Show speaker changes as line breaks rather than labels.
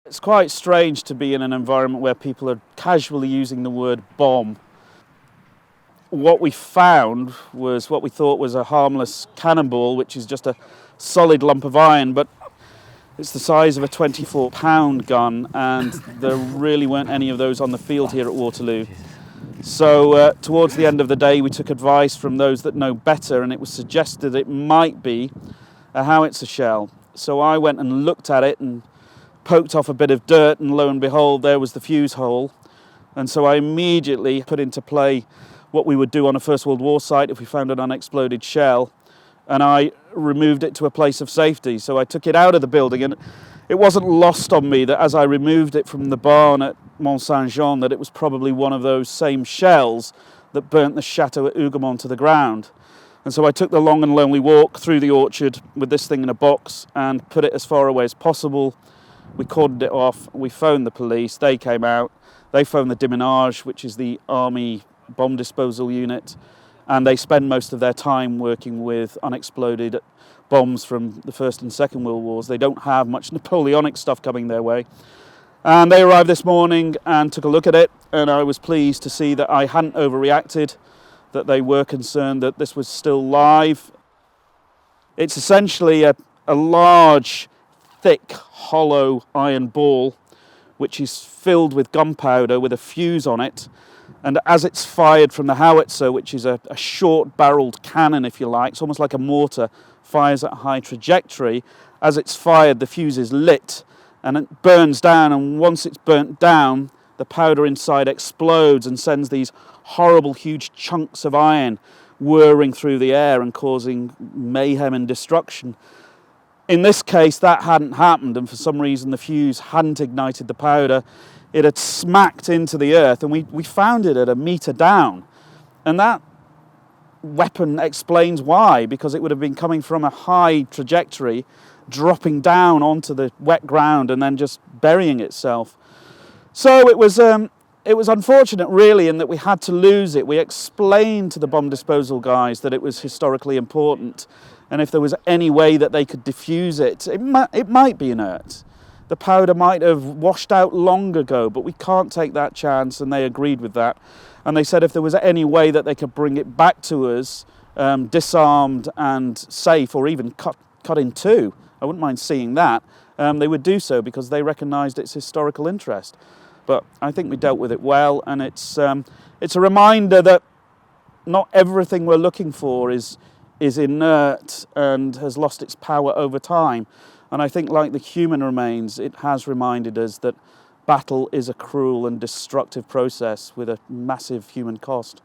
It's quite strange to be in an environment where people are casually using the word bomb. What we found was what we thought was a harmless cannonball, which is just a solid lump of iron, but it's the size of a 24-pound gun, and there really weren't any of those on the field here at Waterloo. So towards the end of the day, we took advice from those that know better, and it was suggested it might be a howitzer shell. So I went and looked at it and poked off a bit of dirt, and lo and behold, there was the fuse hole. And so I immediately put into play what we would do on a First World War site if we found an unexploded shell, and I removed it to a place of safety. So I took it out of the building, and it wasn't lost on me that as I removed it from the barn at Mont-Saint-Jean, that it was probably one of those same shells that burnt the chateau at Hougoumont to the ground. And so I took the long and lonely walk through the orchard with this thing in a box and put it as far away as possible. We cordoned it off, we phoned the police, they came out, they phoned the déminage, which is the army bomb disposal unit, and they spend most of their time working with unexploded bombs from the First and Second World Wars. They don't have much Napoleonic stuff coming their way. And they arrived this morning and took a look at it, and I was pleased to see that I hadn't overreacted, that they were concerned that this was still live. It's essentially a large, thick, hollow iron ball which is filled with gunpowder with a fuse on it, and as it's fired from the howitzer, which is a short-barreled cannon, if you like, it's almost like a mortar, fires at a high trajectory. As it's fired, the fuse is lit and it burns down, and once it's burnt down, the powder inside explodes and sends these horrible, huge chunks of iron whirring through the air and causing mayhem and destruction. In this case, that hadn't happened, and for some reason the fuse hadn't ignited the powder. It had smacked into the earth, and we found it at a metre down. And that weapon explains why, because it would have been coming from a high trajectory, dropping down onto the wet ground and then just burying itself. So it was unfortunate, really, in that we had to lose it. We explained to the bomb disposal guys that it was historically important, and if there was any way that they could defuse it, it might be inert. The powder might have washed out long ago, but we can't take that chance, and they agreed with that. And they said if there was any way that they could bring it back to us, disarmed and safe, or even cut in two, I wouldn't mind seeing that, they would do so because they recognised its historical interest. But I think we dealt with it well, and it's a reminder that not everything we're looking for is inert and has lost its power over time. And I think, like the human remains, it has reminded us that battle is a cruel and destructive process with a massive human cost.